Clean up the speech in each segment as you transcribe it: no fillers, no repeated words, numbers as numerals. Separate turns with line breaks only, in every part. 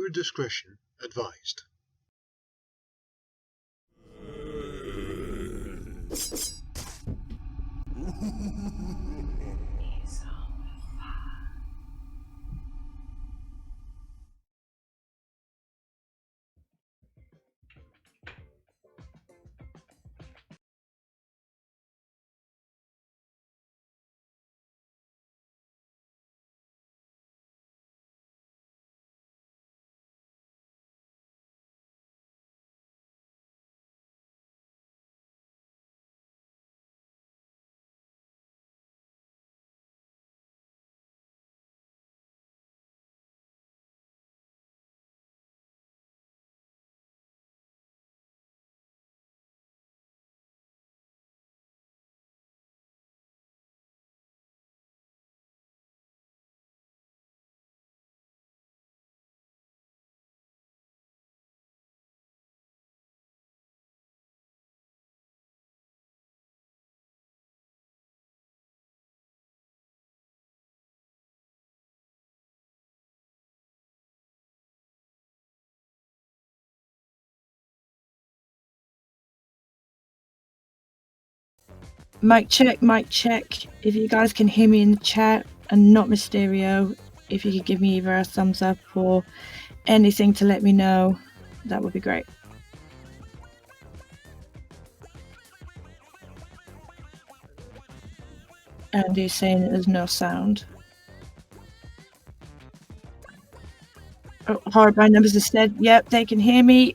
Viewer discretion advised.
Mic check. If you guys can hear me in the chat and not Mysterio, if you could give me either a thumbs up or anything to let me know, that would be great. Andy's saying that there's no sound. Oh, Horrible Numbers has said, yep, they can hear me.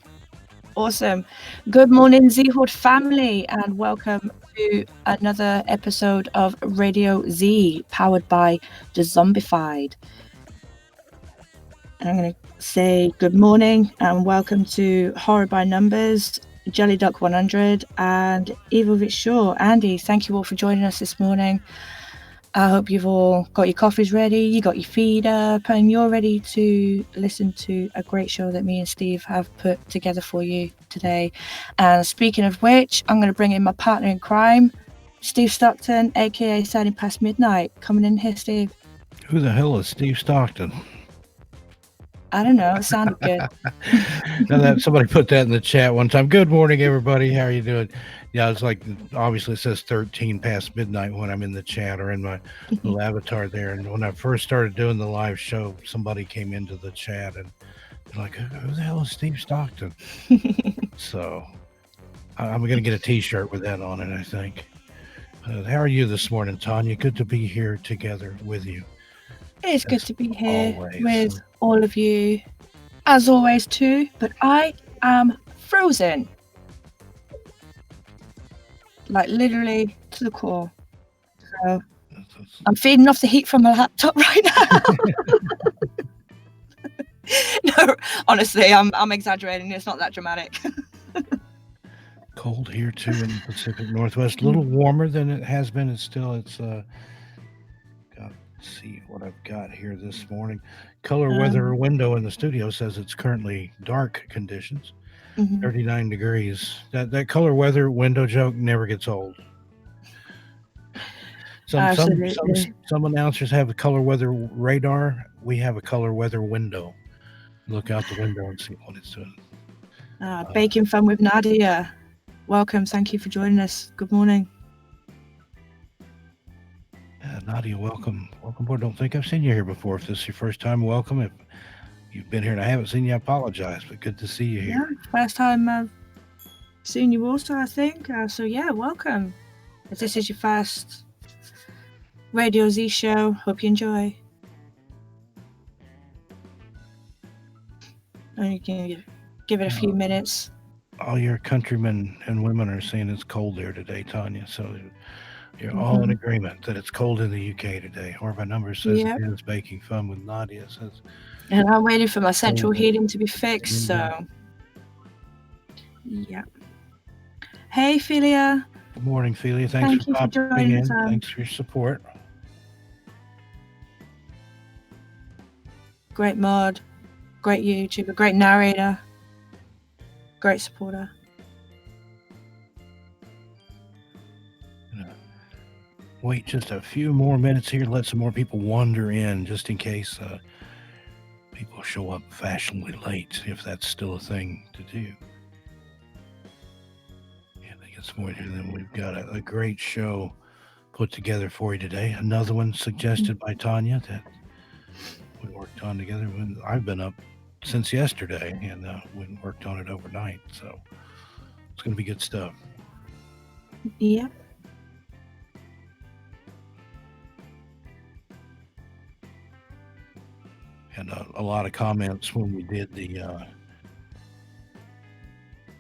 Awesome. Good morning, Z-Horde family, and welcome to another episode of Radio Z, powered by Dezombified. And I'm going to say good morning and welcome to Horror by Numbers, Jelly Duck 100, and Evil Shaw. Andy, thank you all for joining us this morning. I hope you've all got your coffees ready, you got your feet up, and you're ready to listen to a great show that me and Steve have put together for you today. And speaking of which, I'm going to bring in my partner in crime, Steve Stockton, aka Signing Past Midnight. Coming in here, Steve.
Who the hell is Steve Stockton?
I don't know. It sounded good.
Now that somebody put that in the chat one time. Good morning, everybody. How are you doing? Yeah, it's like, obviously it says 13 past midnight when I'm in the chat or in my little avatar there. And when I first started doing the live show, somebody came into the chat and they're like, who the hell is Steve Stockton? So I'm going to get a t-shirt with that on it, I think. How are you this morning, Tanya? Good to be here together with you.
It's good to be here with all of you, as always, too. But I am frozen. Like, literally to the core. So I'm feeding off the heat from my laptop right now. No, honestly, I'm exaggerating. It's not that dramatic.
Cold here, too, in the Pacific Northwest. A little warmer than it has been. It's see what I've got here this morning. Color weather window in the studio says it's currently dark conditions, 39 degrees. That color weather window joke never gets old. Some announcers have a color weather radar. We have a color weather window. Look out the window and see what it's doing.
Baking fun with Nadia. Welcome. Thank you for joining us. Good morning.
Nadia, welcome aboard. Don't think I've seen you here before. If this is your first time, welcome. If you've been here and I haven't seen you, I apologize, but good to see you here.
Yeah, first time I've seen you also, I think. So yeah, welcome. If this is your first Radio Z show, hope you enjoy. And you can give it a few minutes.
All your countrymen and women are saying it's cold there today, Tanya, so you're all in agreement that it's cold in the UK today. Horrible Numbers says it is baking fun with Nadia. Says,
and I'm waiting for my central heating to be fixed, so yeah. Hey, Philia.
Good morning, Philia. Thanks for popping in. Thanks for your support.
Great mod, great YouTuber, great narrator, great supporter.
Wait just a few more minutes here. Let some more people wander in, just in case people show up fashionably late if that's still a thing to do. And I think it's more than we've got a great show put together for you today. Another one suggested by Tanya that we worked on together. When I've been up since yesterday, and we worked on it overnight. So it's going to be good stuff.
Yeah.
And a lot of comments when we did the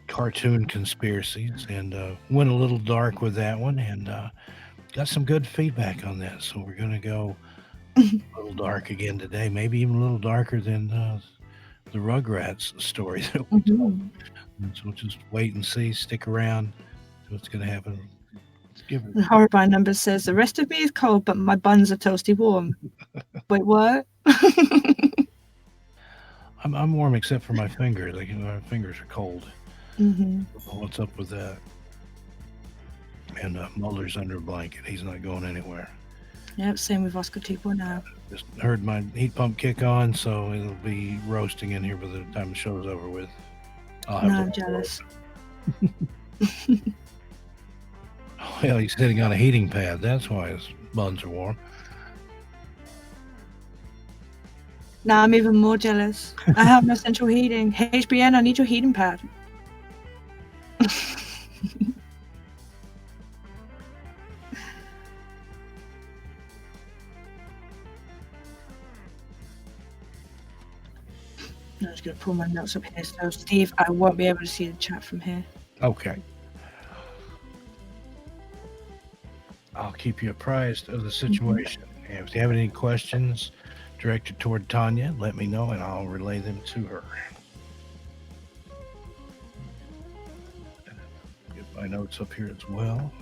cartoon conspiracies, and went a little dark with that one, and got some good feedback on that. So we're going to go a little dark again today, maybe even a little darker than the Rugrats story that we told. So we'll just wait and see, stick around, see what's going to happen.
The Horrifying Numbers says, the rest of me is cold, but my buns are toasty warm. Wait, what?
I'm warm except for my fingers. Like, my fingers are cold. What's up with that? And Mulder's under a blanket. He's not going anywhere.
Yep, same with Oscar 2.0.
Just heard my heat pump kick on, so it'll be roasting in here by the time the show's over with.
I'm jealous.
Well, he's sitting on a heating pad. That's why his buns are warm.
Now I'm even more jealous. I have no central heating. HBN, I need your heating pad. I'm just going to pull my notes up here. So, Steve, I won't be able to see the chat from here.
Okay. I'll keep you apprised of the situation. And if you have any questions directed toward Tanya, let me know and I'll relay them to her. Get my notes up here as well.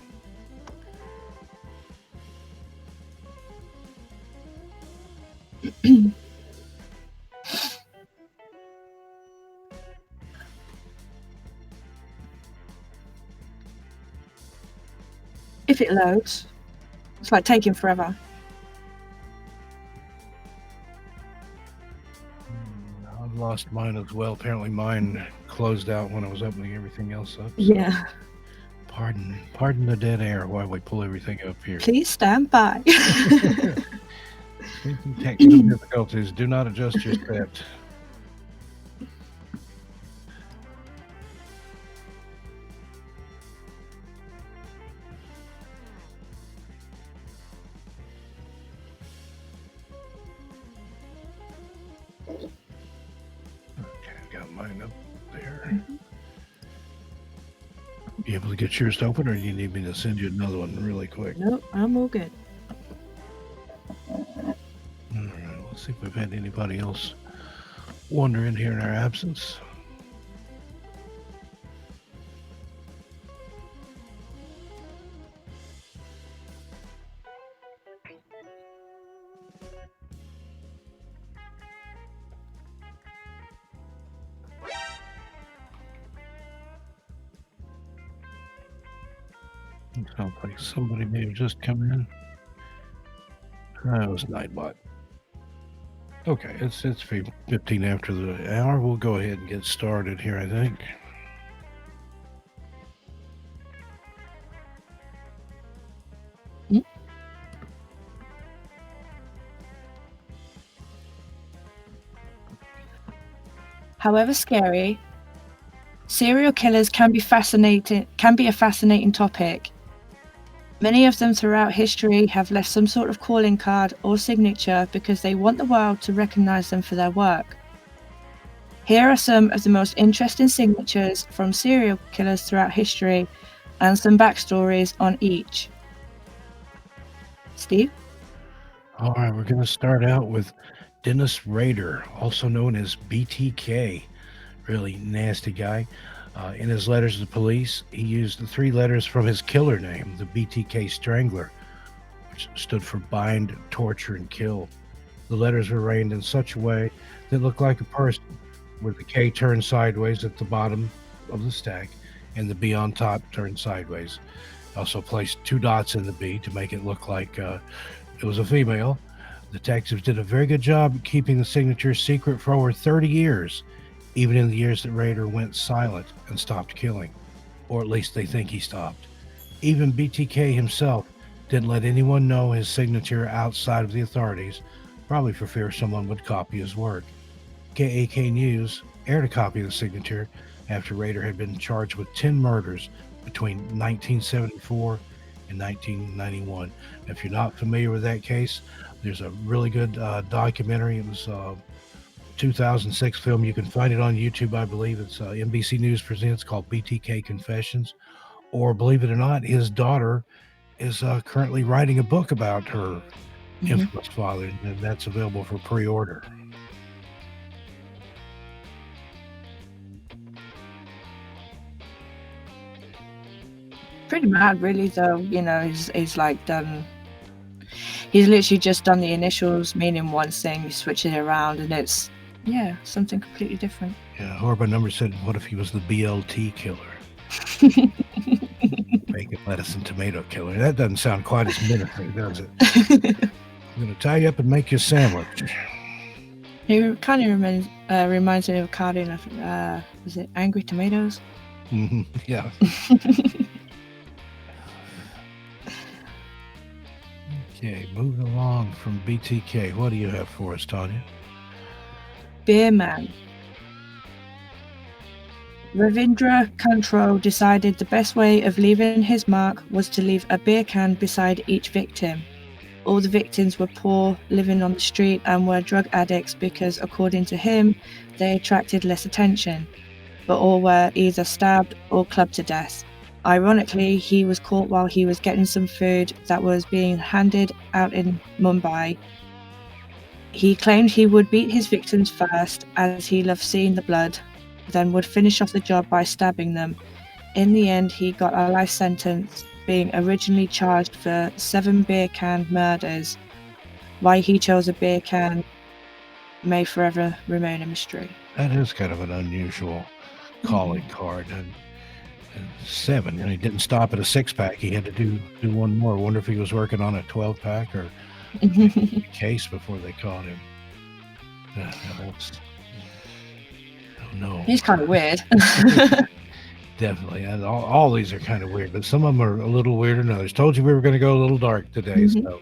If it loads, it's like taking forever.
I've lost mine as well. Apparently mine closed out when I was opening everything else up. So
Yeah.
Pardon the dead air while we pull everything up here.
Please stand by.
Technical difficulties. Do not adjust your set. Mine up there. You able to get yours open, or do you need me to send you another one really quick?
Nope, I'm all good.
All right, let's see if we've had anybody else wander in here in our absence. Sounds like somebody may have just come in. That was Nightbot. Okay, it's 15 after the hour. We'll go ahead and get started here, I think.
However scary, serial killers can be a fascinating topic. Many of them throughout history have left some sort of calling card or signature because they want the world to recognize them for their work. Here are some of the most interesting signatures from serial killers throughout history and some backstories on each. Steve?
All right, we're going to start out with Dennis Rader, also known as BTK. Really nasty guy. In his letters to the police, he used the 3 letters from his killer name, the BTK Strangler, which stood for bind, torture, and kill. The letters were arranged in such a way that it looked like a person, with the K turned sideways at the bottom of the stack and the B on top turned sideways. Also placed 2 dots in the B to make it look like it was a female. Detectives did a very good job keeping the signature secret for over 30 years, even in the years that Rader went silent and stopped killing, or at least they think he stopped. Even BTK himself didn't let anyone know his signature outside of the authorities, probably for fear someone would copy his work. KAK News aired a copy of the signature after Rader had been charged with 10 murders between 1974 and 1991. If you're not familiar with that case, there's a really good documentary. It was a 2006 film. You can find it on YouTube, I believe. It's NBC News Presents, called BTK Confessions. Or, believe it or not, his daughter is currently writing a book about her infamous father, and that's available for pre-order.
Pretty mad, really, though. You know, he's like done. He's literally just done the initials, meaning one thing, switching it around, and it's something completely different.
Yeah, Horrible Number said, "What if he was the BLT killer?" Bacon, lettuce, and tomato killer. That doesn't sound quite as menacing, does it? I'm going to tie you up and make you a sandwich.
It kind of reminds me of a cartoon of, was it Angry Tomatoes?
Yeah. Okay, moving along from BTK. What do you have for us, Tanya?
Beer Man. Ravindra Kantro decided the best way of leaving his mark was to leave a beer can beside each victim. All the victims were poor, living on the street, and were drug addicts because, according to him, they attracted less attention, but all were either stabbed or clubbed to death. Ironically, he was caught while he was getting some food that was being handed out in Mumbai. He claimed he would beat his victims first, as he loved seeing the blood, then would finish off the job by stabbing them. In the end, he got a life sentence, being originally charged for 7 beer can murders. Why he chose a beer can may forever remain a mystery.
That is kind of an unusual calling card. And 7, and he didn't stop at a 6-pack. He had to do one more. I wonder if he was working on a 12-pack or a case before they caught him. No.
He's kind of weird.
Definitely. And all these are kind of weird, but some of them are a little weirder than others. Told you we were going to go a little dark today, so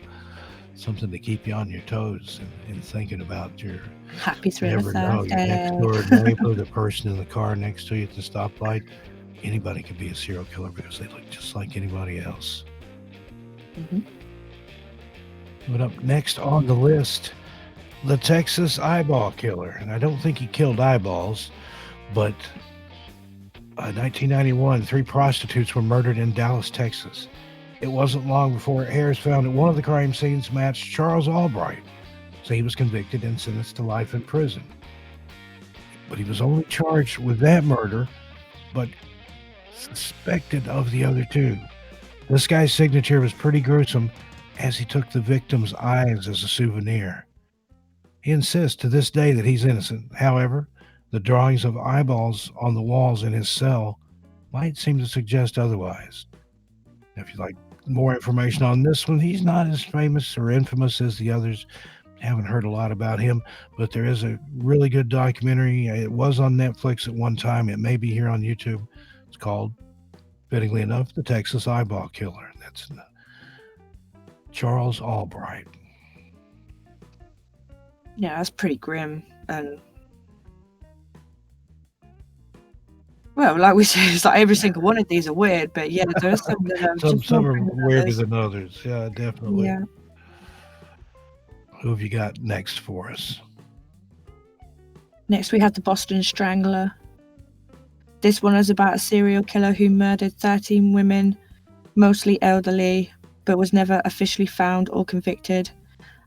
something to keep you on your toes and thinking about your
happy thriller Thursday.
Your next door neighbor, the person in the car next to you at the stoplight. Anybody could be a serial killer because they look just like anybody else. But up next on the list, the Texas eyeball killer. And I don't think he killed eyeballs, but in 1991, 3 prostitutes were murdered in Dallas, Texas. It wasn't long before hairs found at one of the crime scenes matched Charles Albright, so he was convicted and sentenced to life in prison. But he was only charged with that murder, but suspected of the other 2. This guy's signature was pretty gruesome, as he took the victim's eyes as a souvenir. He insists to this day that he's innocent. However, the drawings of eyeballs on the walls in his cell might seem to suggest otherwise. If you'd like more information on this one, he's not as famous or infamous as the others. Haven't heard a lot about him, but there is a really good documentary. It was on Netflix at one time. It may be here on YouTube. It's called, fittingly enough, The Texas Eyeball Killer. That's Charles Albright.
Yeah, that's pretty grim. And well, like we said, it's like every single one of these are weird, but yeah, there's some that are
some are weirder than others. Yeah, definitely.
Yeah.
Who have you got next for us?
Next, we have the Boston Strangler. This one is about a serial killer who murdered 13 women, mostly elderly, but was never officially found or convicted.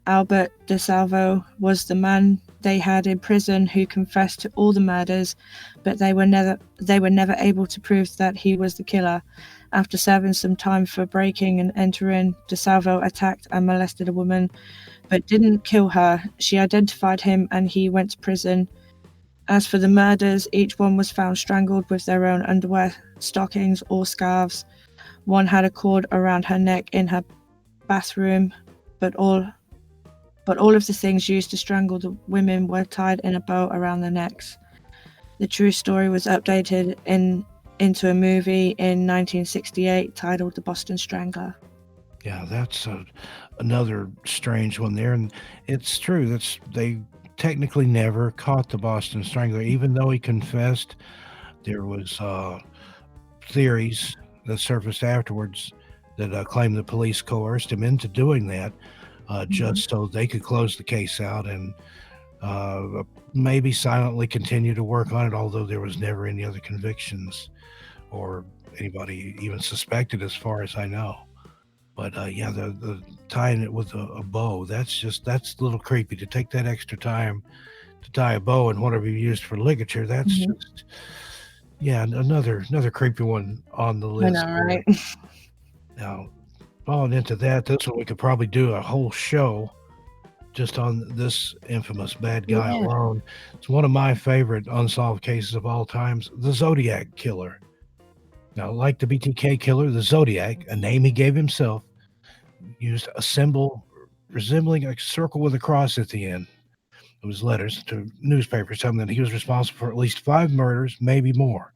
Albert DeSalvo was the man they had in prison who confessed to all the murders, but they were never able to prove that he was the killer. After serving some time for breaking and entering, DeSalvo attacked and molested a woman, but didn't kill her. She identified him and he went to prison. As for the murders, each one was found strangled with their own underwear, stockings, or scarves. One had a cord around her neck in her bathroom, but all but all of the things used to strangle the women were tied in a bow around their necks. The true story was updated into a movie in 1968 titled The Boston Strangler.
Yeah, that's another strange one there, and it's true. They technically never caught the Boston Strangler, even though he confessed. There was theories that surfaced afterwards that claimed the police coerced him into doing that, just so they could close the case out and maybe silently continue to work on it, although there was never any other convictions or anybody even suspected, as far as I know. But yeah, the tying it with a bow, that's a little creepy. To take that extra time to tie a bow and whatever you used for ligature, that's just, yeah, another creepy one on the list.
I know, right?
Now, falling into that, this one we could probably do a whole show just on this infamous bad guy alone. It's one of my favorite unsolved cases of all times, the Zodiac Killer. Now, like the BTK killer, the Zodiac, a name he gave himself, used a symbol resembling a circle with a cross at the end of his letters to newspapers, telling them that he was responsible for at least 5 murders, maybe more.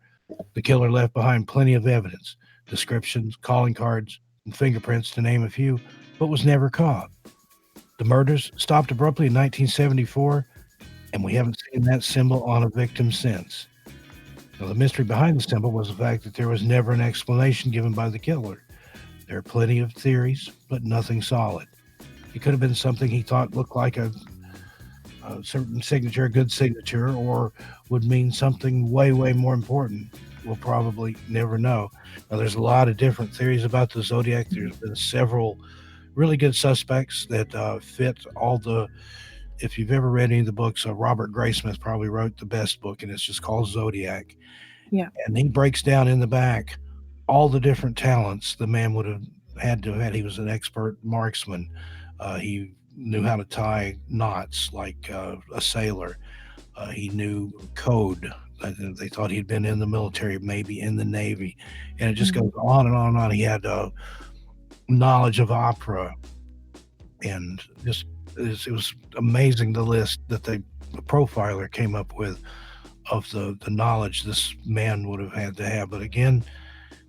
The killer left behind plenty of evidence, descriptions, calling cards, and fingerprints, to name a few, but was never caught. The murders stopped abruptly in 1974, and we haven't seen that symbol on a victim since. Now, the mystery behind the symbol was the fact that there was never an explanation given by the killer. There are plenty of theories, but nothing solid. It could have been something he thought looked like a certain signature, a good signature, or would mean something way, way more important. We'll probably never know. Now, there's a lot of different theories about the Zodiac. There's been several really good suspects that fit all the... If you've ever read any of the books, Robert Graysmith probably wrote the best book, and it's just called Zodiac.
Yeah.
And he breaks down in the back all the different talents the man would have had to have had. He was an expert marksman. He knew how to tie knots like a sailor. He knew code. They thought he'd been in the military, maybe in the Navy. And it just goes on and on and on. He had knowledge of opera. And just it was amazing, the list that the profiler came up with of the knowledge this man would have had to have. But again,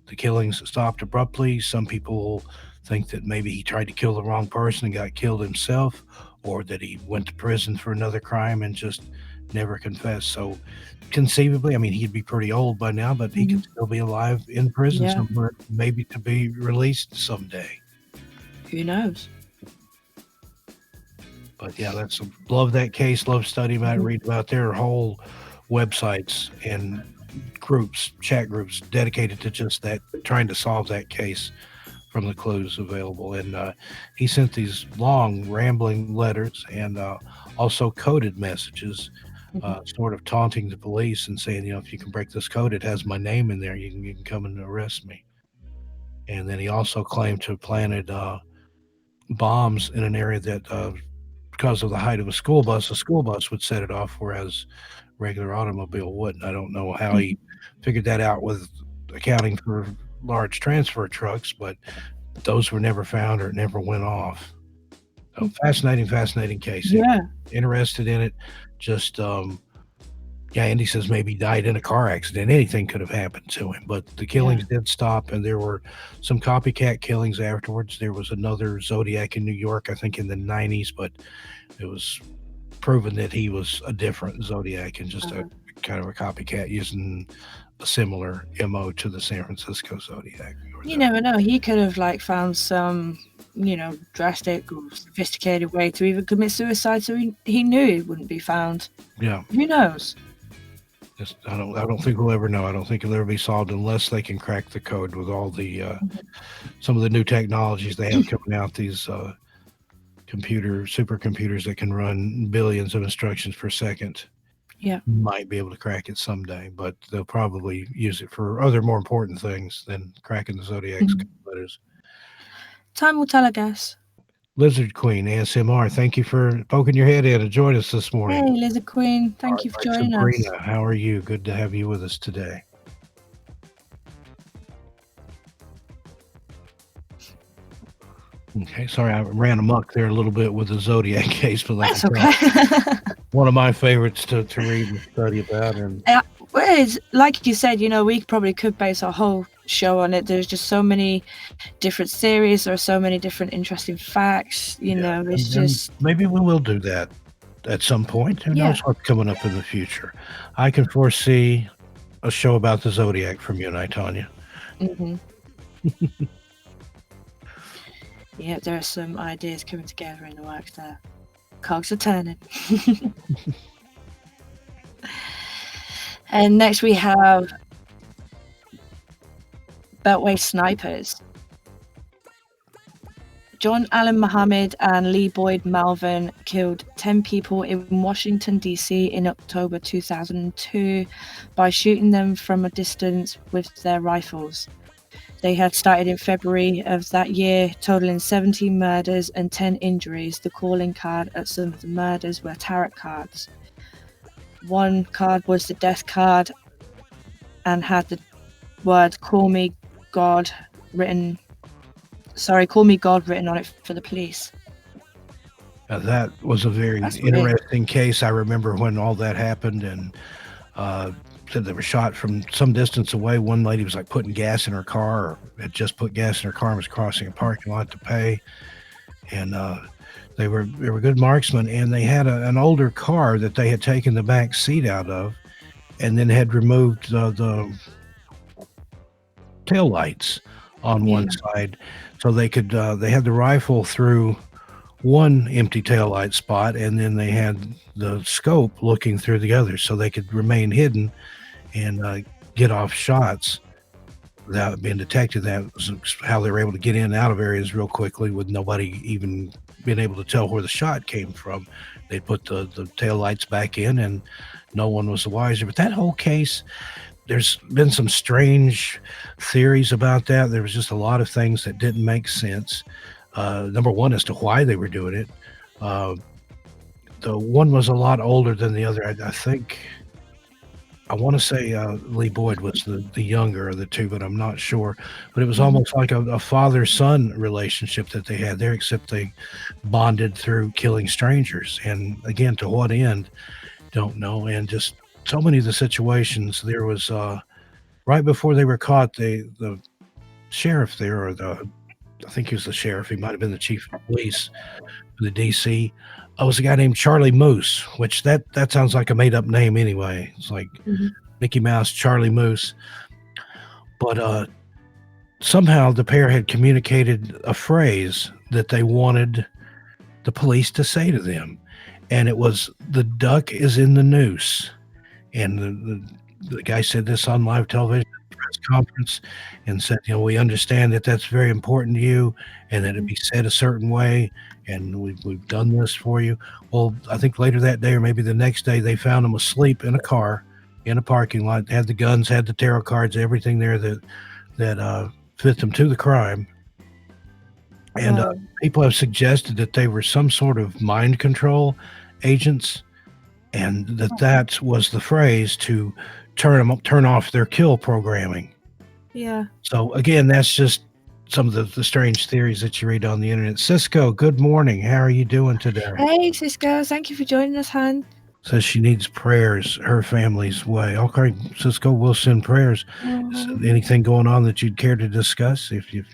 the killings stopped abruptly. Some people think that maybe he tried to kill the wrong person and got killed himself, or that he went to prison for another crime and just never confessed. So conceivably, I mean, he'd be pretty old by now, but he could still be alive in prison somewhere, maybe to be released someday.
Who knows?
But yeah, love that case, love studying about it, read about their whole websites and groups, chat groups dedicated to just that, trying to solve that case from the clues available. And he sent these long, rambling letters and also coded messages, sort of taunting the police and saying, if you can break this code, it has my name in there. You can come and arrest me. And then he also claimed to have planted bombs in an area that, because of the height of a school bus would set it off, whereas regular automobile wouldn't. I don't know how he figured that out with accounting for large transfer trucks, but those were never found or never went off. So fascinating case.
Yeah.
Interested in it. Just Andy says maybe he died in a car accident. Anything could have happened to him, but the killings did stop, and there were some copycat killings afterwards. There was another Zodiac in New York, I think in the 90s, but it was proven that he was a different Zodiac and just a kind of a copycat using a similar MO to the San Francisco Zodiac.
You never know. He could have found some, drastic or sophisticated way to even commit suicide, so he knew he wouldn't be found.
Yeah.
Who knows?
I don't think we'll ever know. I don't think it'll ever be solved unless they can crack the code with all the some of the new technologies they have coming out. These supercomputers that can run billions of instructions per second.
Yeah,
might be able to crack it someday, but they'll probably use it for other more important things than cracking the Zodiac's letters.
Time will tell, I guess.
Lizard Queen, ASMR, thank you for poking your head in and joining us this morning.
Hey, Lizard Queen, thank you for joining us.
How are you? Good to have you with us today. Okay, sorry, I ran amok there a little bit with the Zodiac case, but like
That's okay.
one of my favorites to read and study about. And
Whereas, like you said, we probably could base our whole show on it. There's just so many different series. There are so many different interesting facts. It's just
maybe we will do that at some point. Who knows what's coming up in the future? I can foresee a show about the Zodiac from you and I, Tanya.
Mm-hmm. Yeah, there are some ideas coming together in the works there. Cogs are turning. And next we have Beltway snipers. John Allen Muhammad and Lee Boyd Malvin killed 10 people in Washington, D.C. in October 2002 by shooting them from a distance with their rifles. They had started in February of that year, totaling 17 murders and 10 injuries. The calling card at some of the murders were tarot cards. One card was the death card and had the word "Call me God" written on it for the police.
That was a very interesting case. I remember when all that happened, and said they were shot from some distance away. One lady was like putting gas in her car, or had just put gas in her car and was crossing a parking lot to pay. And they were good marksmen, and they had an older car that they had taken the back seat out of, and then had removed the tail lights on one side, so they could they had the rifle through one empty taillight spot, and then they had the scope looking through the other, so they could remain hidden and get off shots without being detected. That was how they were able to get in and out of areas real quickly with nobody even being able to tell where the shot came from. They put the tail lights back in, and no one was the wiser. But that whole case, there's been some strange theories about that. There was just a lot of things that didn't make sense. Number one, as to why they were doing it. The one was a lot older than the other. I want to say Lee Boyd was the younger of the two, but I'm not sure. But it was almost like a father-son relationship that they had there, except they bonded through killing strangers. And again, to what end, don't know. And just so many of the situations, there was right before they were caught, the sheriff there, I think he was the sheriff, he might have been the chief of police for the DC, was a guy named Charlie Moose, which that sounds like a made-up name anyway. It's like Mickey Mouse, Charlie Moose. But somehow the pair had communicated a phrase that they wanted the police to say to them, and it was, "The duck is in the noose." And the guy said this on live television press conference and said, we understand that that's very important to you and that it be said a certain way, and we've done this for you. Well, I think later that day or maybe the next day, they found him asleep in a car in a parking lot, had the guns, had the tarot cards, everything there that fit them to the crime. And people have suggested that they were some sort of mind control agents, and that was the phrase to turn off their kill programming.
Yeah.
So again, that's just some of the strange theories that you read on the internet. Cisco, good morning. How are you doing today?
Hey, Cisco. Thank you for joining us, hon.
Says she needs prayers her family's way. Okay, Cisco, we'll send prayers. Anything going on that you'd care to discuss? If you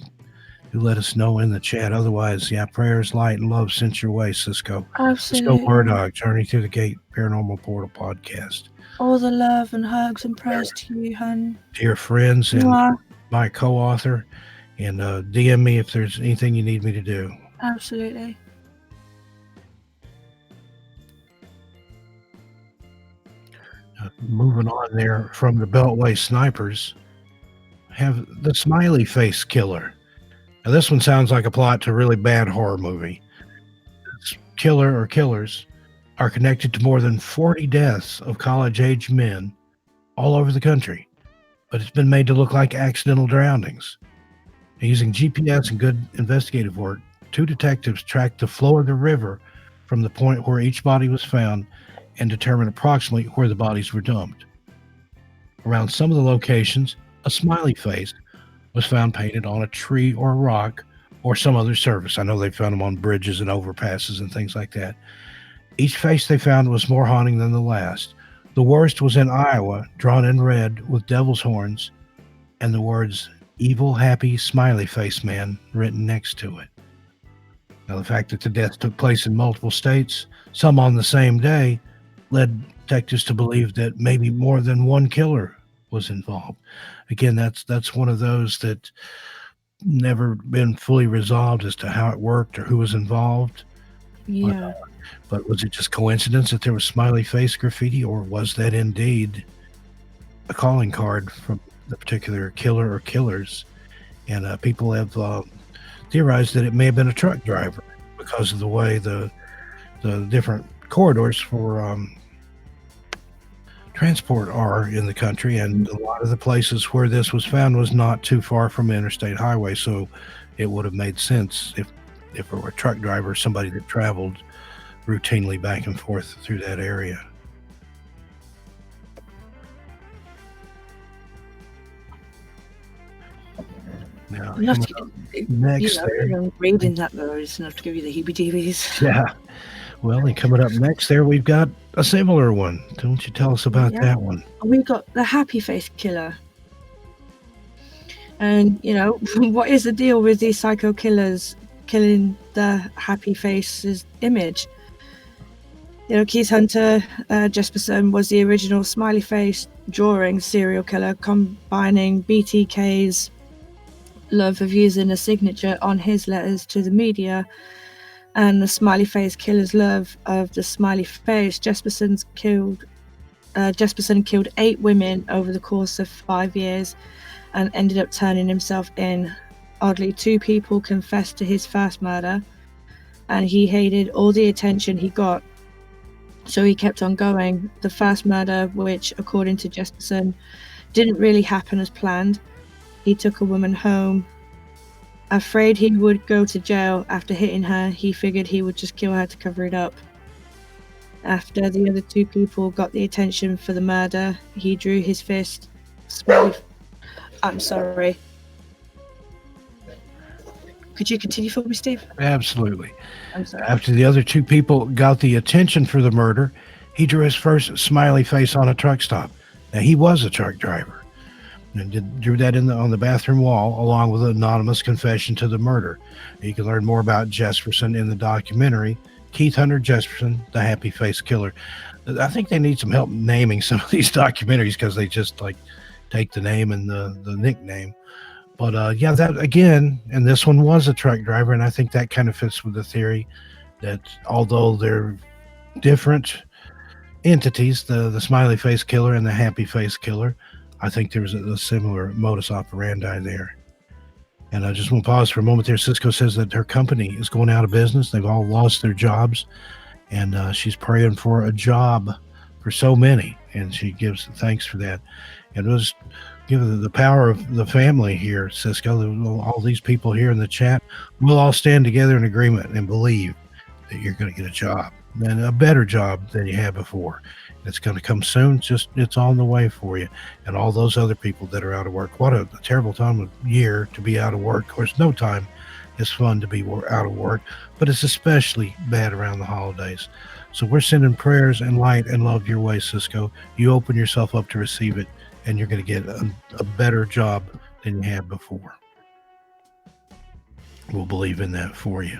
let us know in the chat. Otherwise, prayers, light, and love sent your way, Cisco.
Absolutely.
Cisco Murdoch, Journey Through the Gate Paranormal Portal podcast.
All the love and hugs and prayers to you, hon.
Dear friends and my co-author, and DM me if there's anything you need me to do.
Absolutely.
Moving on there from the Beltway snipers, have the smiley face killer. Now this one sounds like a plot to a really bad horror movie. This killer or killers are connected to more than 40 deaths of college-age men all over the country, but it's been made to look like accidental drownings. And using GPS and good investigative work, 2 detectives tracked the flow of the river from the point where each body was found and determined approximately where the bodies were dumped. Around some of the locations, a smiley face was found painted on a tree or a rock or some other surface. I know they found them on bridges and overpasses and things like that. Each face they found was more haunting than the last. The worst was in Iowa, drawn in red with devil's horns and the words "Evil, Happy, Smiley Face Man" written next to it. Now, the fact that the death took place in multiple states, some on the same day, led detectives to believe that maybe more than one killer was involved. Again, that's one of those that never been fully resolved as to how it worked or who was involved.
Yeah.
But was it just coincidence that there was smiley face graffiti, or was that indeed a calling card from the particular killer or killers? And people have theorized that it may have been a truck driver because of the way the different corridors for transport are in the country, and a lot of the places where this was found was not too far from an interstate highway, so it would have made sense if it were a truck driver, somebody that traveled routinely back and forth through that area. Now, next there,
reading that though is enough to give you the heebie-jeebies.
Yeah. Well, and coming up next there, we've got a similar one. Don't you tell us about that one?
We've got the happy face killer. And, what is the deal with these psycho killers killing the happy face's image? Keith Hunter Jesperson was the original smiley face drawing serial killer, combining BTK's love of using a signature on his letters to the media and the smiley face killer's love of the smiley face. Jesperson killed 8 women over the course of 5 years and ended up turning himself in. Oddly, 2 people confessed to his first murder, and he hated all the attention he got, so he kept on going. The first murder, which according to Jesperson didn't really happen as planned, he took a woman home. Afraid he would go to jail after hitting her, he figured he would just kill her to cover it up. After the other 2 people got the attention for the murder, he drew his fist. I'm sorry. Could you continue for me, Steve?
Absolutely.
I'm sorry.
After the other 2 people got the attention for the murder, he drew his first smiley face on a truck stop. Now, he was a truck driver, and drew that on the bathroom wall along with an anonymous confession to the murder. You can learn more about Jesperson in the documentary Keith Hunter Jesperson, the Happy Face Killer. I think they need some help naming some of these documentaries because they just take the name and the nickname. But that again, and this one was a truck driver, and I think that kind of fits with the theory that although they're different entities, the smiley face killer and the happy face killer, I think there was a similar modus operandi there. And I just want to pause for a moment there. Cisco says that her company is going out of business. They've all lost their jobs, and she's praying for a job for so many, and she gives thanks for that. And it was given the power of the family here, Cisco, all these people here in the chat, we'll all stand together in agreement and believe that you're going to get a job, and a better job than you had before. It's going to come soon. It's on the way for you. And all those other people that are out of work. What a terrible time of year to be out of work. Of course, no time is fun to be out of work, but it's especially bad around the holidays. So we're sending prayers and light and love your way, Cisco. You open yourself up to receive it, and you're going to get a better job than you had before. We'll believe in that for you.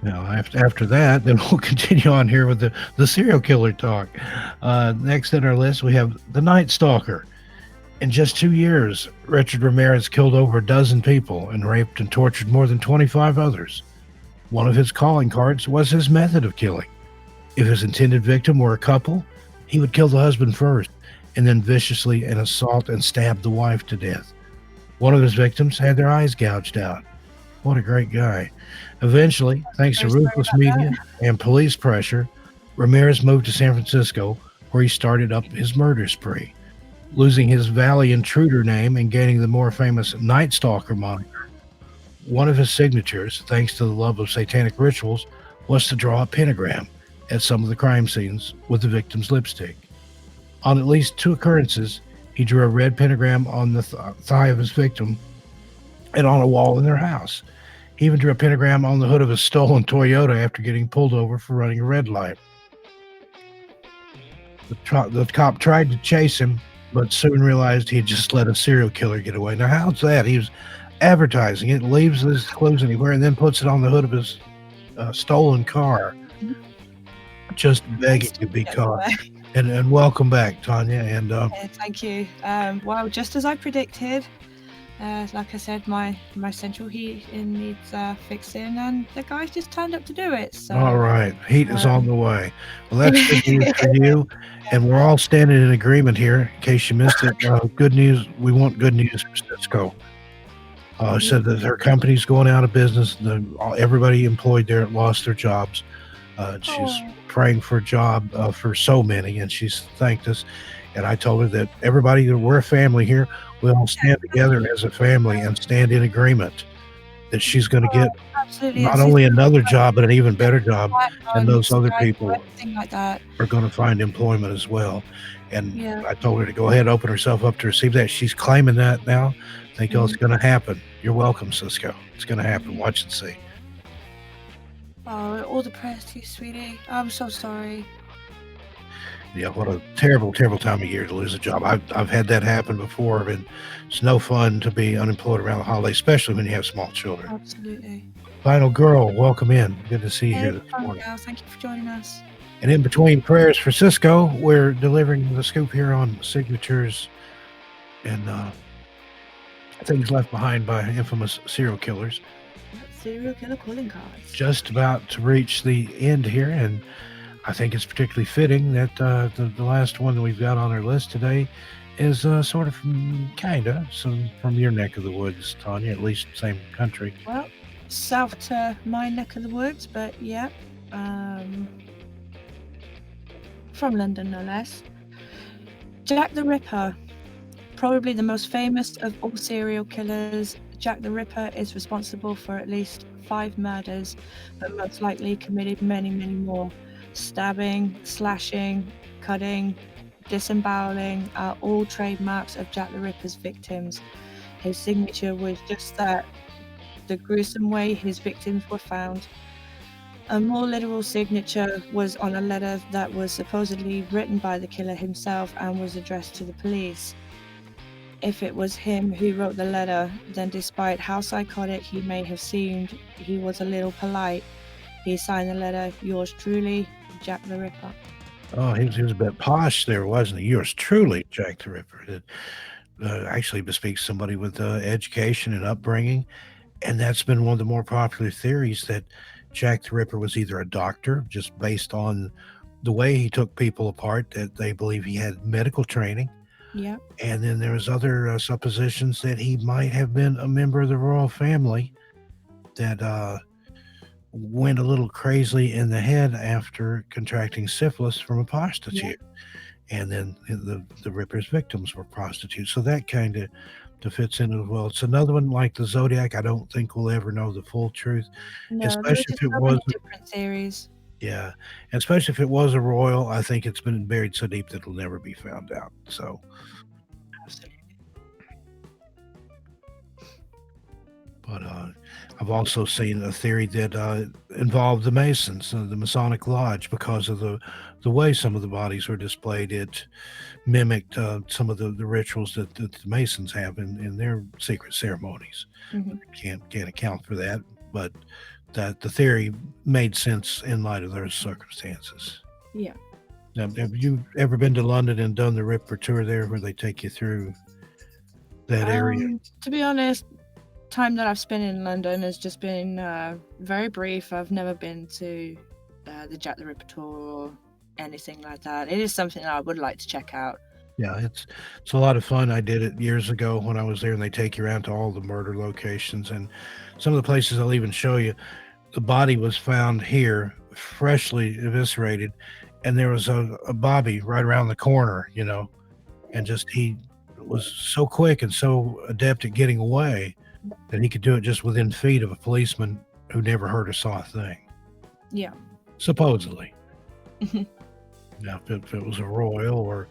Now, after that, then we'll continue on here with the serial killer talk. Next on our list, we have the Night Stalker. In just 2 years, Richard Ramirez killed over a dozen people and raped and tortured more than 25 others. One of his calling cards was his method of killing. If his intended victim were a couple, he would kill the husband first and then viciously assault and stab the wife to death. One of his victims had their eyes gouged out. What a great guy. Eventually, thanks to ruthless media and police pressure, Ramirez moved to San Francisco, where he started up his murder spree, losing his Valley Intruder name and gaining the more famous Night Stalker moniker. One of his signatures, thanks to the love of satanic rituals, was to draw a pentagram at some of the crime scenes with the victim's lipstick. On at least 2 occurrences, He drew a red pentagram on the thigh of his victim and on a wall in their house. He even drew a pentagram on the hood of a stolen Toyota after getting pulled over for running a red light. The cop tried to chase him, but soon realized he had just let a serial killer get away. Now, how's that? He was advertising it, leaves his clues anywhere, and then puts it on the hood of his stolen car, just begging to be caught. And welcome back, Tanya. And
thank you. Well, just as I predicted, like I said, my central heating needs fixing, and the guy just turned up to do it. So.
All right, heat is on the way. Well, that's good news for you, and we're all standing in agreement here. In case you missed it, good news. We want good news for Cisco. Said that her company's going out of business. Everybody employed there lost their jobs. She's praying for a job for so many, and she's thanked us. And I told her that everybody, we're a family here. We all stand together as a family and stand in agreement that she's going to get not only another job, but an even better job. And those other people are going to find employment as well. And I told her to go ahead and open herself up to receive that. She's claiming that now. I think it's going to happen. You're welcome, Cisco. It's going to happen. Watch and see.
Oh, all the prayers to you, sweetie. I'm so sorry.
Yeah, what a terrible, terrible time of year to lose a job. I've had that happen before, and it's no fun to be unemployed around the holidays, especially when you have small children.
Absolutely.
Final girl, welcome in. Good to see you here this morning.
Thank you for joining us.
And in between prayers for Cisco, we're delivering the scoop here on signatures and things left behind by infamous serial killers.
Serial killer calling cards.
Just about to reach the end here, and I think it's particularly fitting that the last one that we've got on our list today is sort of from your neck of the woods, Tanya, at least same country.
Well, south to my neck of the woods, but yeah, from London no less. Jack the Ripper, probably the most famous of all serial killers. Jack the Ripper is responsible for at least 5 murders, but most likely committed many, many more. Stabbing, slashing, cutting, disemboweling are all trademarks of Jack the Ripper's victims. His signature was just that, the gruesome way his victims were found. A more literal signature was on a letter that was supposedly written by the killer himself and was addressed to the police. If it was him who wrote the letter, then despite how psychotic he may have seemed, he was a little polite. He signed the letter, "Yours truly, Jack the Ripper."
Oh, he was a bit posh there, wasn't he? Yours truly, Jack the Ripper. It actually bespeaks somebody with education and upbringing. And that's been one of the more popular theories, that Jack the Ripper was either a doctor, just based on the way he took people apart, that they believe he had medical training.
Yeah.
And then there was other suppositions that he might have been a member of the royal family that went a little crazy in the head after contracting syphilis from a prostitute. Yeah. And then the Ripper's victims were prostitutes. So that kind of fits in as well. It's another one like the Zodiac. I don't think we'll ever know the full truth.
No,
especially if it was
different theories.
Yeah, and especially if it was a royal, I think it's been buried so deep that it'll never be found out. So,
absolutely.
But I've also seen a theory that involved the Masons, the Masonic Lodge, because of the way some of the bodies were displayed. It mimicked some of the rituals that the Masons have in their secret ceremonies. Mm-hmm. Can't account for that, but that the theory made sense in light of those circumstances.
Yeah.
Now, have you ever been to London and done the Ripper tour there, where they take you through that area?
To be honest, time that I've spent in London has just been very brief. I've never been to the Jack the Ripper tour or anything like that. It is something that I would like to check out.
Yeah, it's a lot of fun. I did it years ago when I was there, and they take you around to all the murder locations, and some of the places they'll even show you. The body was found here, freshly eviscerated, and there was a bobby right around the corner, and just he was so quick and so adept at getting away that he could do it just within feet of a policeman who never heard or saw a thing.
Yeah.
Supposedly. Now, if it was a royal or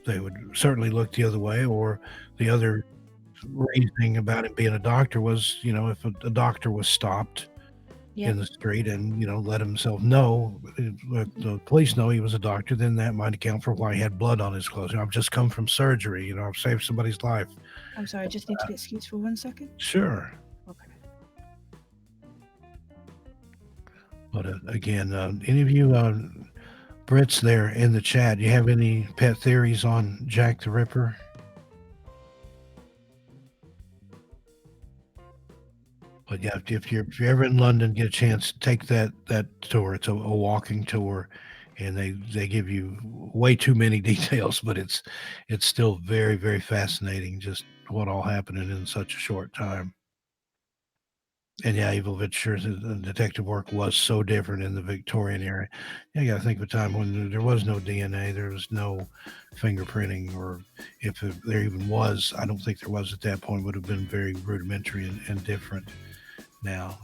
they would certainly look the other way. Or the other reasoning about him being a doctor was, if a doctor was stopped in the street and, let himself know, let the police know he was a doctor, then that might account for why he had blood on his clothes. I've just come from surgery, I've saved somebody's life.
I'm sorry, I just need to get excused for 1 second.
Sure.
Okay.
But again, any of you Brits there in the chat, you have any pet theories on Jack the Ripper? But yeah, if you're ever in London, get a chance, take that tour. It's a walking tour, and they give you way too many details, but it's still very, very fascinating just what all happened in such a short time. And yeah, Evil sure, the detective work was so different in the Victorian era. Yeah, you got to think of a time when there was no DNA, there was no fingerprinting, or if there even was, I don't think there was at that point. Would have been very rudimentary and different now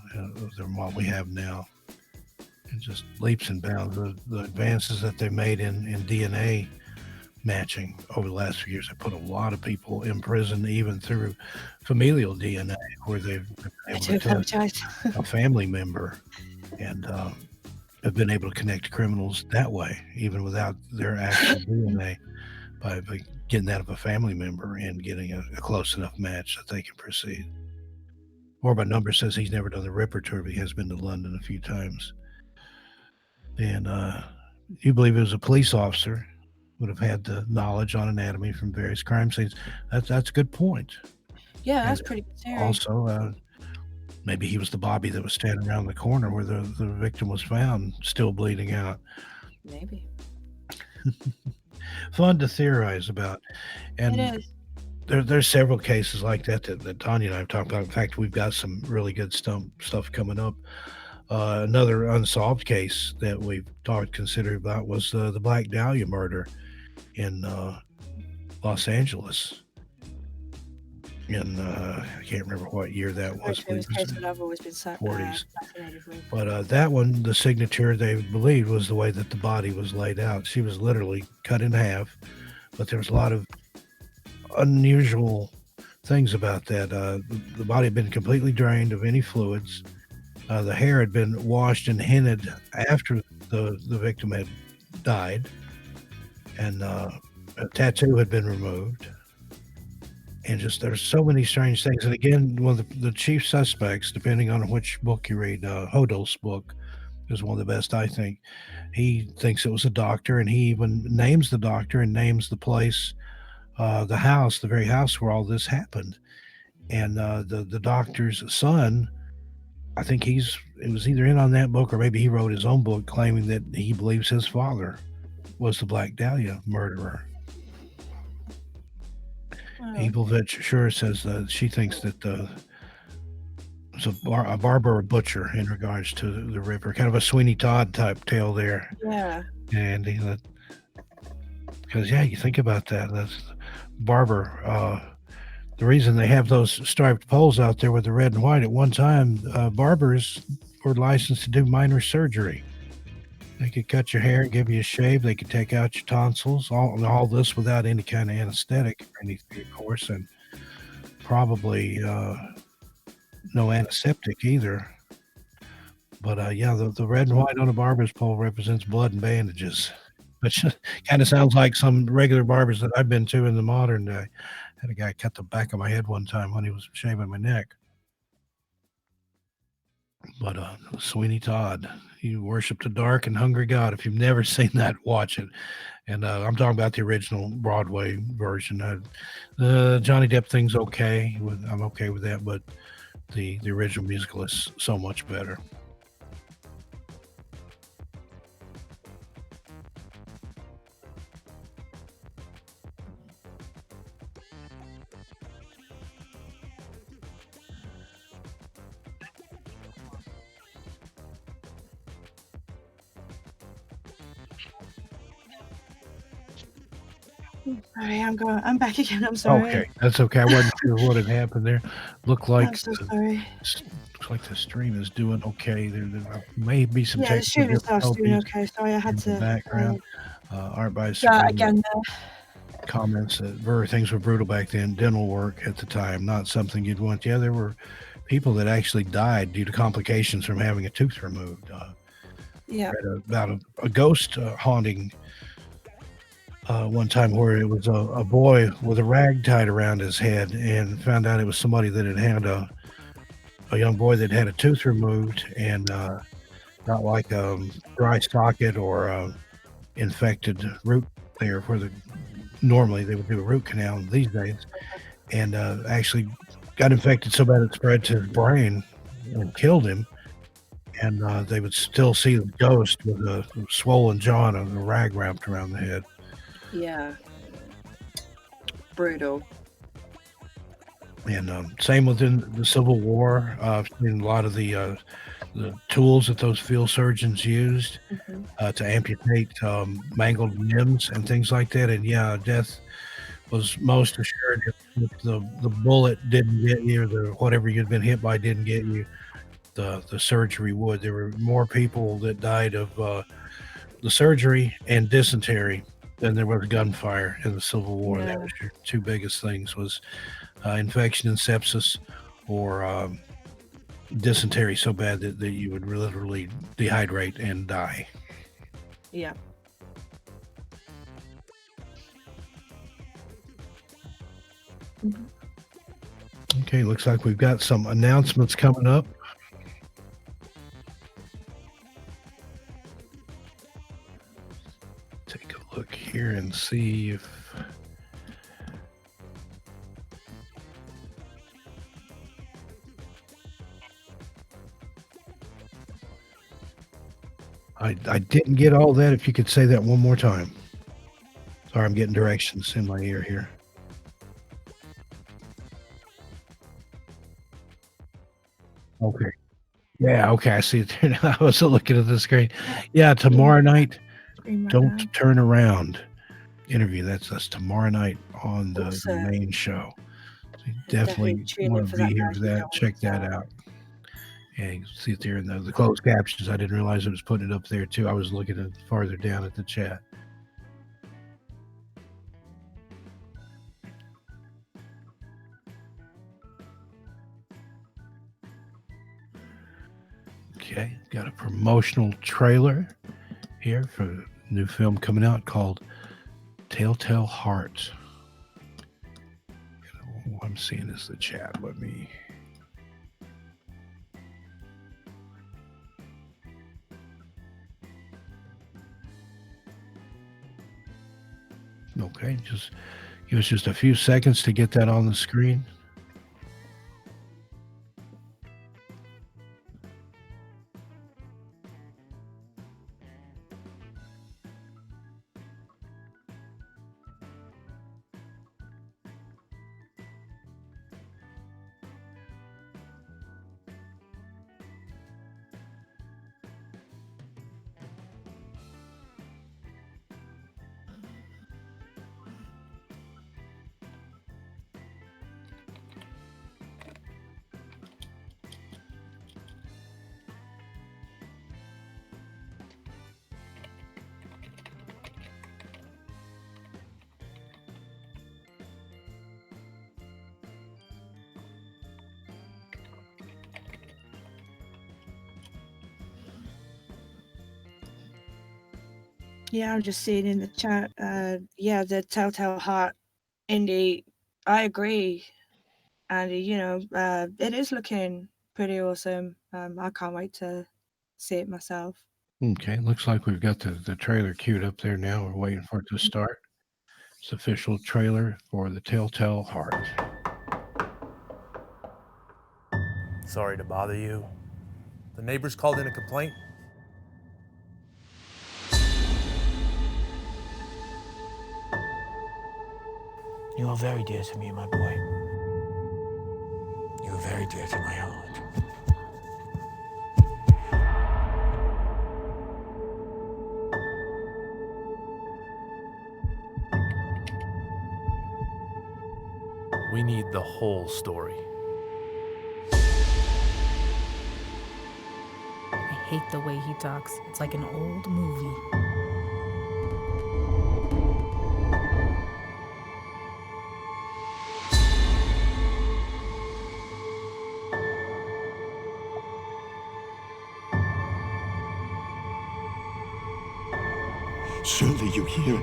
than what we have now. And just leaps and bounds. The advances that they made in DNA matching over the last few years have put a lot of people in prison, even through familial DNA, where they've been able to test a family member and have been able to connect criminals that way, even without their actual DNA, by getting that of a family member and getting a close enough match that they can proceed. Or by number says he's never done the Ripper tour, but he has been to London a few times. And you believe it was a police officer would have had the knowledge on anatomy from various crime scenes. That's a good point.
Yeah, that's pretty good.
Also, maybe he was the Bobby that was standing around the corner where the victim was found, still bleeding out.
Maybe.
Fun to theorize about. And
it is.
There's several cases like that Tanya and I have talked about. In fact, we've got some really good stuff coming up. Another unsolved case that we've considered about was the Black Dahlia murder in Los Angeles. In I can't remember what year that was.
It was a case that I've always been
40s. But that one, the signature they believed was the way that the body was laid out. She was literally cut in half, but there was a lot of unusual things about that. The body had been completely drained of any fluids. The hair had been washed and hinted after the victim had died, and a tattoo had been removed. And just there's so many strange things. And again, one of the chief suspects, depending on which book you read, Hodol's book is one of the best, I think. He thinks it was a doctor, and he even names the doctor and names the place, the house, the very house where all this happened. And the doctor's son, I think it was either in on that book or maybe he wrote his own book claiming that he believes his father was the Black Dahlia murderer. Evilvich sure says that she thinks that it's a barber or butcher in regards to the Ripper, kind of a Sweeney Todd type tale there.
Yeah.
And because you think about that, that's barber. The reason they have those striped poles out there with the red and white, at one time, barbers were licensed to do minor surgery. They could cut your hair, give you a shave. They could take out your tonsils, all this without any kind of anesthetic or anything, of course, and probably no antiseptic either. But the red and white on a barber's pole represents blood and bandages, which kind of sounds like some regular barbers that I've been to in the modern day. I had a guy cut the back of my head one time when he was shaving my neck. But Sweeney Todd, he worshipped a dark and hungry God. If you've never seen that, watch it. And I'm talking about the original Broadway version. Johnny Depp thing's okay. I'm okay with that, but the original musical is so much better.
Sorry, I'm back again. I'm sorry.
Okay, that's okay. I wasn't sure what had happened there. Looked like
I'm so sorry.
Looks like the stream is doing okay. There may be some
the stream is doing okay. Sorry, I had to
background. Art by
again.
comments that things were brutal back then. Dental work at the time, not something you'd want. Yeah, there were people that actually died due to complications from having a tooth removed.
Yeah.
Read about a ghost haunting one time where it was a boy with a rag tied around his head, and found out it was somebody that had a young boy that had a tooth removed, and not like a dry socket or infected root there where normally they would do a root canal these days, and actually got infected so bad it spread to his brain and killed him. And they would still see the ghost with a swollen jaw and a rag wrapped around the head.
Yeah. Brutal.
And same within the Civil War. I've seen a lot of the tools that those field surgeons used to amputate mangled limbs and things like that. And yeah, death was most assured if the bullet didn't get you, or whatever you'd been hit by didn't get you, the surgery would. There were more people that died of the surgery and dysentery than there was gunfire in the Civil War.
Yeah.
That was your two biggest things, was infection and sepsis, or dysentery so bad that you would literally dehydrate and die.
Yeah.
Okay, looks like we've got some announcements coming up. Take a look here and see if I didn't get all that. If you could say that one more time. Sorry, I'm getting directions in my ear here. Okay. Yeah, okay, I see it there now. I was looking at the screen. Yeah, tomorrow night, Don't Turn Around interview. That's tomorrow night on the main show. So you definitely want to be here for that. Check that out. Yeah, you can see it there in the closed captions. I didn't realize it was putting it up there too. I was looking at farther down at the chat. Okay, got a promotional trailer here for a new film coming out called Telltale Heart. What I'm seeing is the chat. Let me... Okay, just give us just a few seconds to get that on the screen.
Yeah, I'm just seeing in the chat. Yeah, the Telltale Heart indie. I agree, Andy. You know, it is looking pretty awesome. I can't wait to see it myself.
Okay, looks like we've got the trailer queued up there now. We're waiting for it to start. It's the official trailer for the Telltale Heart.
Sorry to bother you. The neighbors called in a complaint.
You are very dear to me, my boy. You are very dear to my heart.
We need the whole story.
I hate the way he talks. It's like an old movie.
Surely you hear.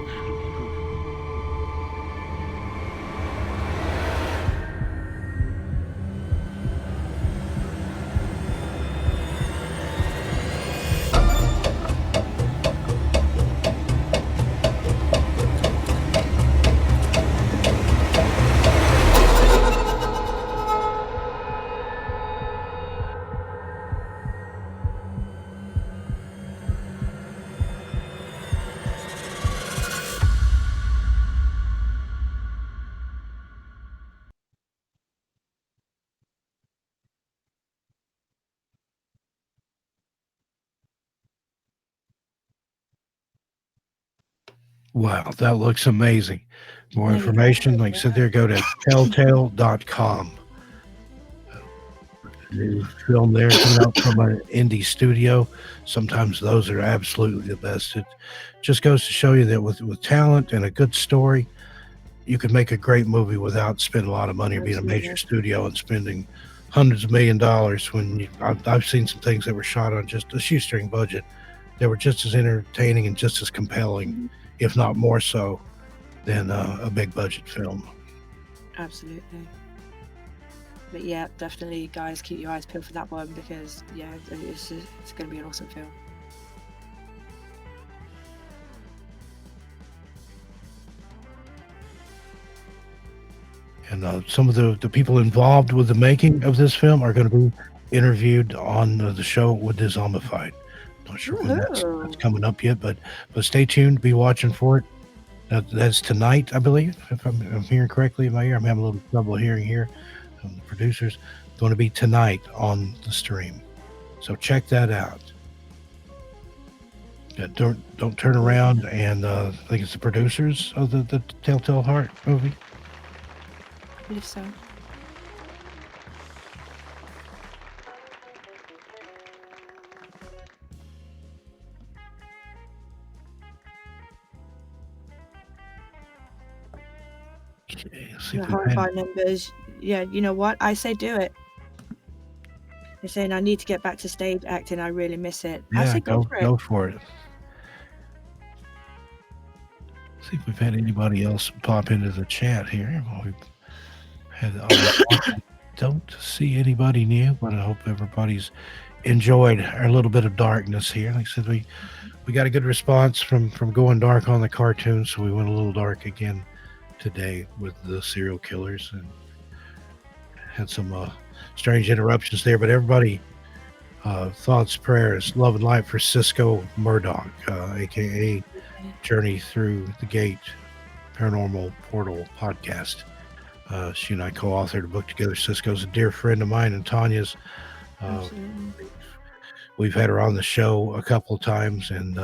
Wow, that looks amazing. More
There you go.
information, like I said, there, go to telltale.com. New film there coming out from an indie studio. Sometimes those are absolutely the best. It just goes to show you that with talent and a good story, you could make a great movie without spending a lot of money or being a major studio and spending hundreds of $1 millions. When I've seen some things that were shot on just a shoestring budget that were just as entertaining and just as compelling, if not more so, than a big budget film.
Absolutely. But yeah, definitely, guys, keep your eyes peeled for that one because yeah, it's going to be an awesome film.
And some of the people involved with the making of this film are going to be interviewed on the show with Dezombified. Not sure when that's coming up yet, but stay tuned. Be watching for it. That's tonight, I believe, if I'm hearing correctly in my ear. I'm having a little trouble hearing here. The producers, going to be tonight on the stream, so check that out. Don't turn around, and I think it's the producers of the Telltale Heart movie.
I believe so.
Okay,
The horrified numbers. Yeah, you know what? I say do it. You're saying I need to get back to stage acting. I really miss it. I
Yeah,
say go for it.
go for it. See if we've had anybody else pop into the chat here. Well, we've had don't see anybody new, but I hope everybody's enjoyed our little bit of darkness here. Like I said, we got a good response from going dark on the cartoon, so we went a little dark again today with the serial killers and had some strange interruptions there. But everybody, thoughts, prayers, love and light for Cisco Murdoch, aka Journey Through the Gate Paranormal Portal podcast. She and I co-authored a book together. Cisco's a dear friend of mine and Tanya's. We've had her on the show a couple of times, and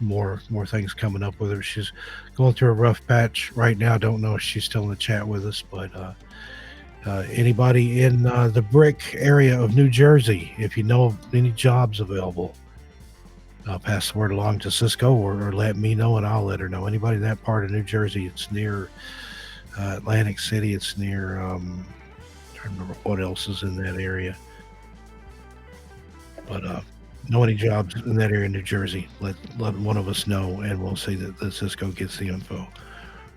more things coming up with her. She's going through a rough patch right now. Don't know if she's still in the chat with us, but anybody in the Brick area of New Jersey, if you know of any jobs available, pass the word along to Cisco or let me know and I'll let her know. Anybody in that part of New Jersey, it's near Atlantic City, it's near I'm trying to remember what else is in that area, but know any jobs in that area in New Jersey, let one of us know, and we'll see that Cisco gets the info.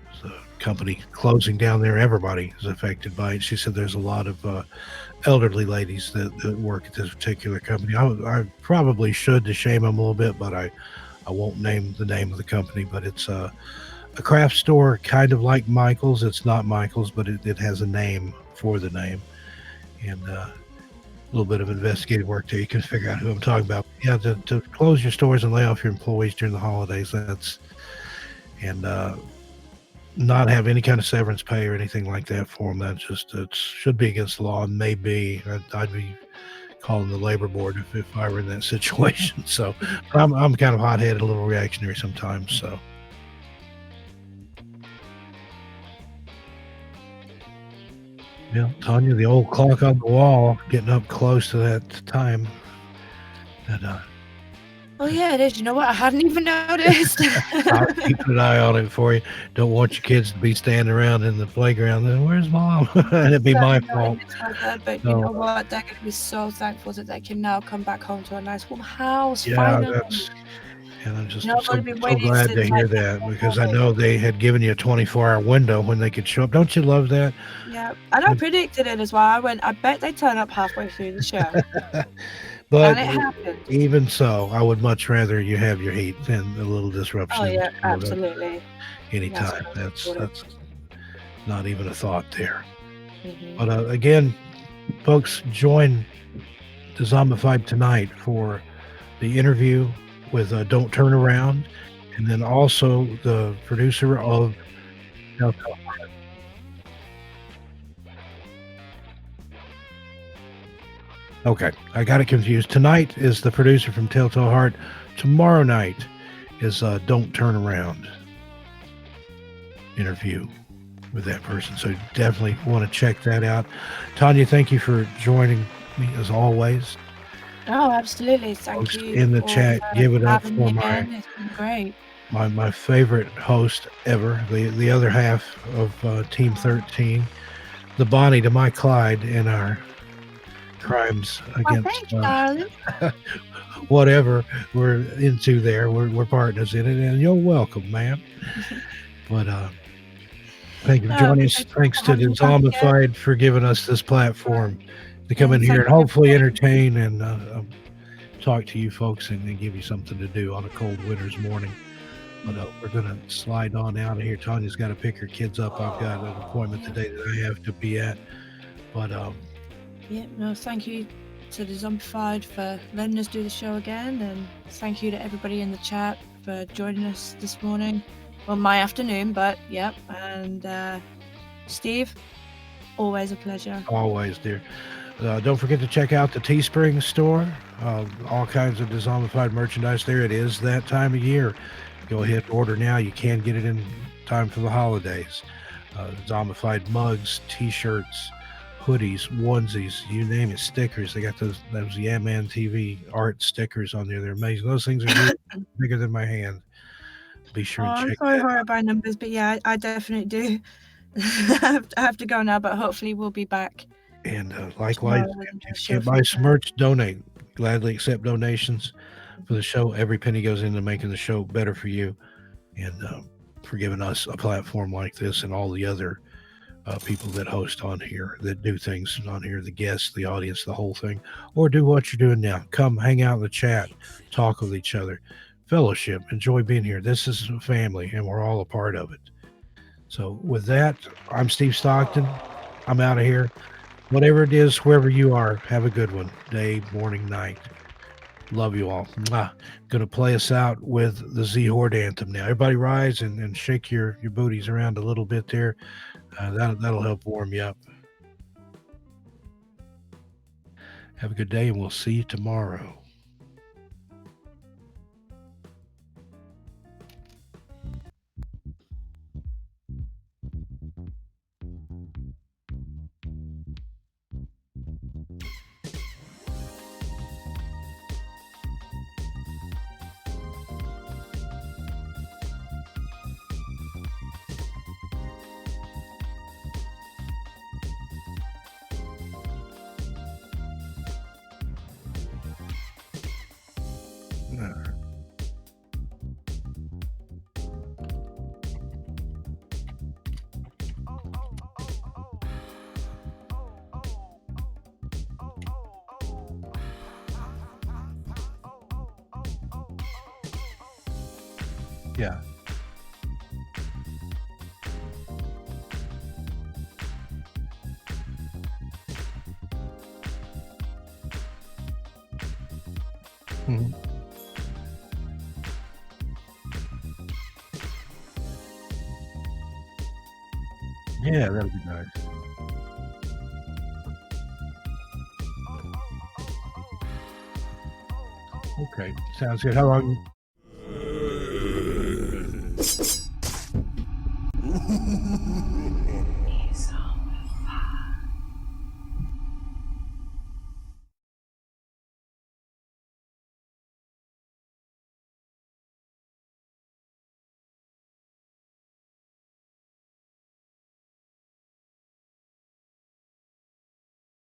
There's a company closing down there. Everybody is affected by it. She said there's a lot of elderly ladies that work at this particular company. I probably should to shame them a little bit, but I won't name the name of the company. But it's a craft store, kind of like Michael's. It's not Michael's, but it has a name for the name, and a little bit of investigative work there. You can figure out who I'm talking about. Yeah, to close your stores and lay off your employees during the holidays, not have any kind of severance pay or anything like that for them. It should be against the law, and maybe I'd be calling the labor board if I were in that situation. So I'm kind of hot-headed, a little reactionary sometimes. So yeah, Tanya, the old clock on the wall, getting up close to that time.
Oh yeah, it is. You know what? I hadn't even noticed.
I'll keep an eye on it for you. Don't want your kids to be standing around in the playground. Where's mom? And it'd be my fault.
But you know what? They're going to be so thankful that they can now come back home to a nice warm house.
Yeah,
finally.
And I'm just
No, I've
so,
only been
so
waiting
glad to
since
hear
I
that, because I know they had given you a 24-hour window when they could show up. Don't you love that?
Yeah, and I predicted it as well. I went, I bet they turn up halfway through the show.
But
And it happened.
even so, I would much rather you have your heat than a little disruption.
Oh
in the
yeah,
show.
absolutely.
Anytime.
That's
That's not even a thought there.
Mhm.
But again, folks, join Dezombified tonight for the interview with Don't Turn Around, and then also the producer of Telltale Heart. Okay, I got it confused. Tonight is the producer from Telltale Heart. Tomorrow night is Don't Turn Around interview with that person. So definitely want to check that out. Tanya, thank you for joining me as always.
Oh, absolutely. Thank
Folks
you
in the
for,
chat, give it up
having
for
me again. It's been great.
my favorite host ever, the other half of Team 13, the Bonnie to my Clyde in our crimes against
thanks, darling.
whatever we're into there. We're partners in it, and you're welcome, ma'am. But thank you for joining us. Thanks to Dezombified for giving us this platform to come in here and hopefully entertain and talk to you folks and give you something to do on a cold winter's morning. But we're going to slide on out of here. Tanya's got to pick her kids up. I've got an appointment today that I have to be at. But
yeah, no, thank you to Dezombified for letting us do the show again, and thank you to everybody in the chat for joining us this morning. Well, my afternoon, but yep. And Steve, always a pleasure.
Always, dear. Don't forget to check out the Teespring store. All kinds of Dezombified merchandise there. It is that time of year. Go ahead and order now. You can get it in time for the holidays. Zombified mugs, t-shirts, hoodies, onesies, you name it, stickers. They got those Yeah Man TV art stickers on there. They're amazing. Those things are really bigger than my hand. Be sure and check
I'm sorry
that out.
by numbers, but yeah, I definitely do. I have to go now, but hopefully we'll be back.
And likewise, if you can't buy some merch, donate. Gladly accept donations for the show. Every penny goes into making the show better for you, and for giving us a platform like this and all the other people that host on here, that do things on here, the guests, the audience, the whole thing, or do what you're doing now. Come hang out in the chat, talk with each other, fellowship, enjoy being here. This is a family, and we're all a part of it. So with that, I'm Steve Stockton. I'm out of here. Whatever it is, wherever you are, have a good one. Day, morning, night. Love you all. Gonna play us out with the Z Horde anthem now. Everybody rise and shake your booties around a little bit there. That'll help warm you up. Have a good day, and we'll see you tomorrow. Yeah. Mm-hmm. Yeah, that'd be nice. Okay, sounds good. How long?